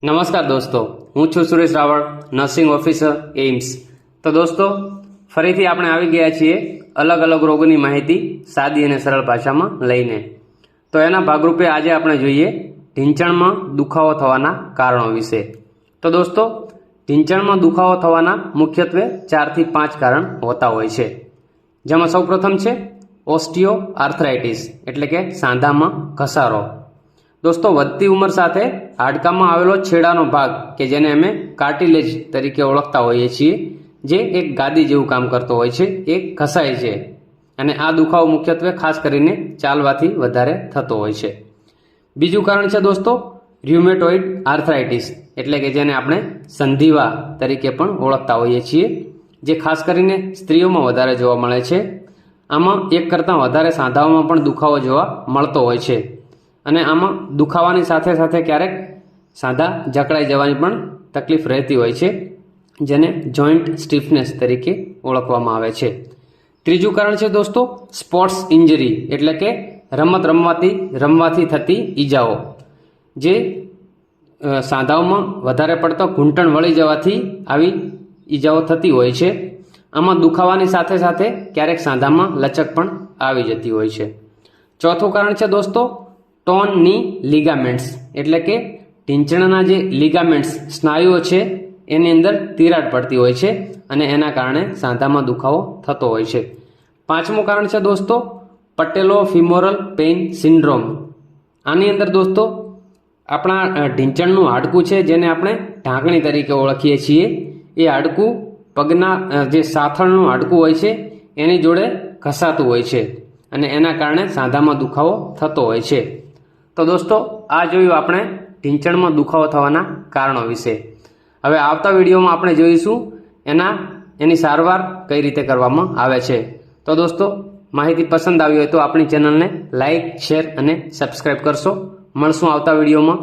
નમસ્કાર દોસ્તો, હું છું Suresh Raval, nursing officer AIIMS. તો દોસ્તો, ફરીથી આપણે આવી ગયા છીએ અલગ અલગ રોગોની માહિતી સાદી અને સરળ ભાષામાં લઈને। તો એના ભાગરૂપે આજે આપણે જોઈએ ઢીંચણમાં દુખાવો થવાના કારણો વિશે। તો દોસ્તો, ઢીંચણમાં દુખાવો થવાના મુખ્યત્વે 4 થી 5 કારણ હોતા હોય છે, જેમાં સૌપ્રથમ છે ઓસ્ટિયો આર્થરાઇટિસ એટલે કે સાંધામાં ઘસારો। દોસ્તો, વધતી ઉંમર સાથે હાડકામાં આવેલો છેડાનો ભાગ કે જેને અમે કાર્ટિલેજ તરીકે ઓળખતા હોઈએ છીએ, જે એક ગાદી જેવું કામ કરતો હોય છે, એ ઘસાય છે અને આ દુખાવો મુખ્યત્વે ખાસ કરીને ચાલવાથી વધારે થતો હોય છે। બીજું કારણ છે દોસ્તો ર્યુમેટોઇડ આર્થરાઇટિસ એટલે કે જેને આપણે સંધિવા તરીકે પણ ઓળખતા હોઈએ છીએ, જે ખાસ કરીને સ્ત્રીઓમાં વધારે જોવા મળે છે। આમાં એક કરતાં વધારે સાંધાઓમાં પણ દુખાવો જોવા મળતો હોય છે અને આમાં દુખાવાની સાથે સાથે ક્યારેક સાંધા જકડાઈ જવાની પણ તકલીફ રહેતી હોય છે, જેને જોઈન્ટ સ્ટીફનેસ તરીકે ઓળખવામાં આવે છે। ત્રીજું કારણ છે દોસ્તો સ્પોર્ટ્સ ઇન્જરી એટલે કે રમત રમવાથી થતી ઈજાઓ, જે સાંધાઓમાં વધારે પડતો ઘૂંટણ વળી જવાથી આવી ઈજાઓ થતી હોય છે। આમાં દુખાવાની સાથે સાથે ક્યારેક સાંધામાં લચક પણ આવી જતી હોય છે। ચોથું કારણ છે દોસ્તો ટોનની લિગામેન્ટ્સ એટલે કે ઢીંચણના જે લિગામેન્ટ્સ સ્નાયુઓ છે એની અંદર તિરાડ પડતી હોય છે અને એના કારણે સાંધામાં દુખાવો થતો હોય છે। પાંચમું કારણ છે દોસ્તો પટેલોફિમોરલ પેઇન સિન્ડ્રોમ। આની અંદર દોસ્તો આપણા ઢીંચણનું હાડકું છે, જેને આપણે ઢાંકણી તરીકે ઓળખીએ છીએ, એ હાડકું પગના જે સાથળનું હાડકું હોય છે એની જોડે ઘસાતું હોય છે અને એના કારણે સાંધામાં દુખાવો થતો હોય છે। તો દોસ્તો, આ જોયું આપણે ઢીંચણમાં દુખાવો થવાના કારણો વિશે। હવે આવતા વિડીયોમાં આપણે જોઈશું એની સારવાર કઈ રીતે કરવામાં આવે છે। તો દોસ્તો, માહિતી પસંદ આવી હોય તો આપણી ચેનલને લાઇક, શેર અને સબસ્ક્રાઈબ કરશો। મળશું આવતા વિડીયોમાં।